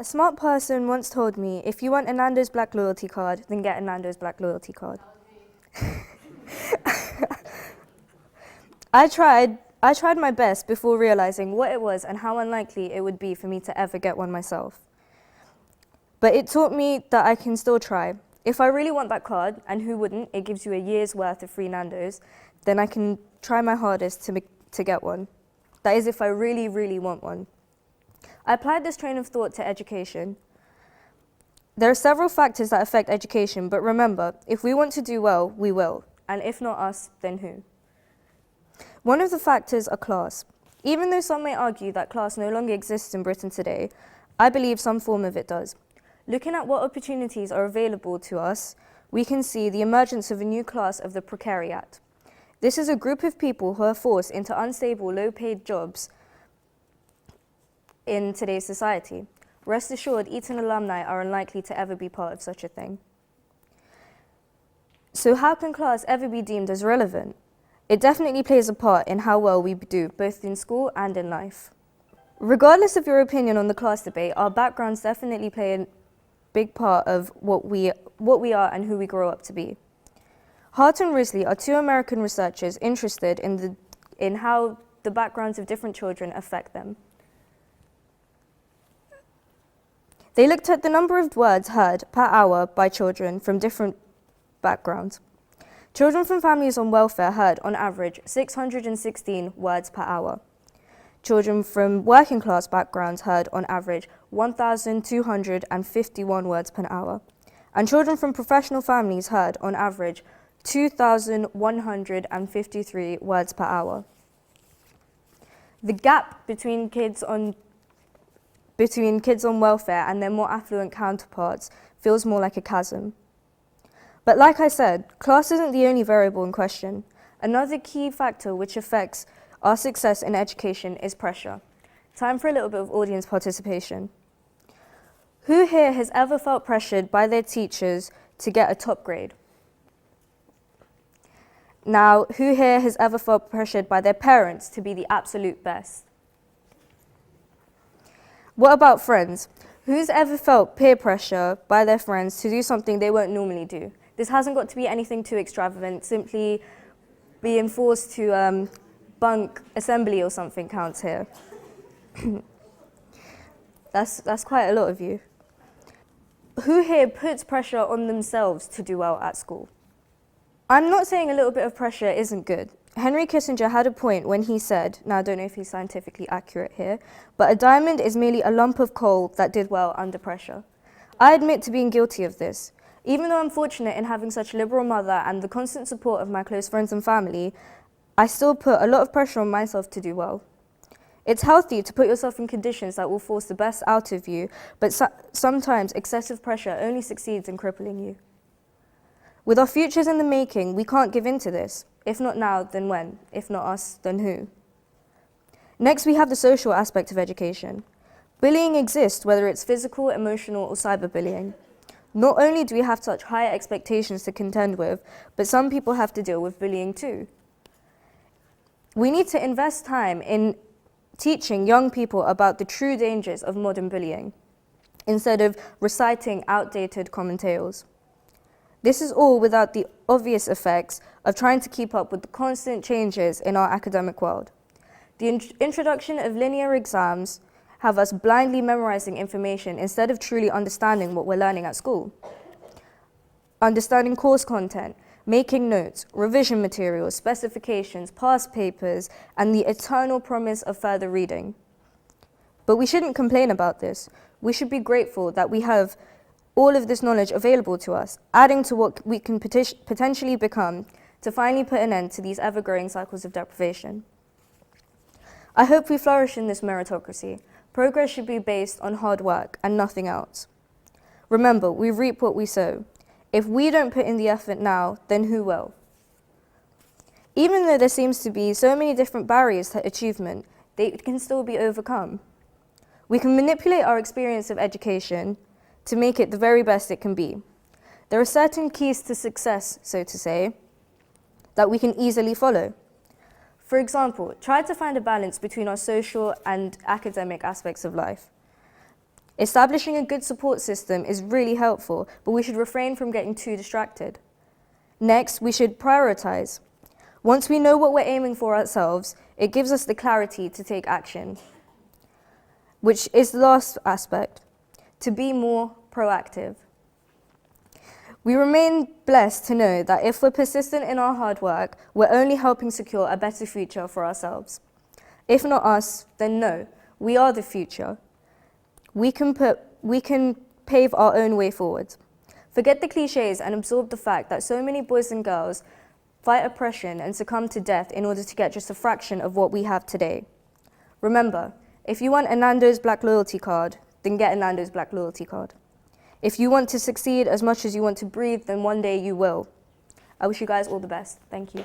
A smart person once told me, if you want a Nando's Black loyalty card, then get a Nando's Black loyalty card. I tried my best before realizing what it was and how unlikely it would be for me to ever get one myself. But it taught me that I can still try. If I really want that card, and who wouldn't, it gives you a year's worth of free Nando's, then I can try my hardest to get one. That is if I really, really want one. I applied this train of thought to education. There are several factors that affect education, but remember, if we want to do well, we will. And if not us, then who? One of the factors are class. Even though some may argue that class no longer exists in Britain today, I believe some form of it does. Looking at what opportunities are available to us, we can see the emergence of a new class of the precariat. This is a group of people who are forced into unstable, low-paid jobs in today's society. Rest assured, Eton alumni are unlikely to ever be part of such a thing. So how can class ever be deemed as relevant? It definitely plays a part in how well we do, both in school and in life. Regardless of your opinion on the class debate, our backgrounds definitely play a big part of what we are and who we grow up to be. Hart and Risley are two American researchers interested in how the backgrounds of different children affect them. They looked at the number of words heard per hour by children from different backgrounds. Children from families on welfare heard, on average, 616 words per hour. Children from working class backgrounds heard, on average, 1,251 words per hour. And children from professional families heard, on average, 2,153 words per hour. The gap between kids on welfare and their more affluent counterparts feels more like a chasm. But like I said, class isn't the only variable in question. Another key factor which affects our success in education is pressure. Time for a little bit of audience participation. Who here has ever felt pressured by their teachers to get a top grade? Now, who here has ever felt pressured by their parents to be the absolute best? What about friends? Who's ever felt peer pressure by their friends to do something they won't normally do? This hasn't got to be anything too extravagant. Simply being forced to bunk assembly or something counts here. That's quite a lot of you. Who here puts pressure on themselves to do well at school? I'm not saying a little bit of pressure isn't good. Henry Kissinger had a point when he said, now I don't know if he's scientifically accurate here, but a diamond is merely a lump of coal that did well under pressure. I admit to being guilty of this. Even though I'm fortunate in having such a liberal mother and the constant support of my close friends and family, I still put a lot of pressure on myself to do well. It's healthy to put yourself in conditions that will force the best out of you, but sometimes excessive pressure only succeeds in crippling you. With our futures in the making, we can't give in to this. If not now, then when? If not us, then who? Next, we have the social aspect of education. Bullying exists, whether it's physical, emotional, or cyberbullying. Not only do we have such high expectations to contend with, but some people have to deal with bullying too. We need to invest time in teaching young people about the true dangers of modern bullying, instead of reciting outdated common tales. This is all without the obvious effects of trying to keep up with the constant changes in our academic world. The introduction of linear exams have us blindly memorizing information instead of truly understanding what we're learning at school. Understanding course content, making notes, revision materials, specifications, past papers, and the eternal promise of further reading. But we shouldn't complain about this. We should be grateful that we have all of this knowledge available to us, adding to what we can potentially become to finally put an end to these ever-growing cycles of deprivation. I hope we flourish in this meritocracy. Progress should be based on hard work and nothing else. Remember, we reap what we sow. If we don't put in the effort now, then who will? Even though there seems to be so many different barriers to achievement, they can still be overcome. We can manipulate our experience of education to make it the very best it can be. There are certain keys to success, so to say, that we can easily follow. For example, try to find a balance between our social and academic aspects of life. Establishing a good support system is really helpful, but we should refrain from getting too distracted. Next, we should prioritize. Once we know what we're aiming for ourselves, it gives us the clarity to take action, which is the last aspect, to be more proactive. We remain blessed to know that if we're persistent in our hard work, we're only helping secure a better future for ourselves. If not us, then no, we are the future. We can pave our own way forward. Forget the cliches and absorb the fact that so many boys and girls fight oppression and succumb to death in order to get just a fraction of what we have today. Remember, if you want a Nando's Black Loyalty card, then get a Nando's Black Loyalty card. If you want to succeed as much as you want to breathe, then one day you will. I wish you guys all the best. Thank you.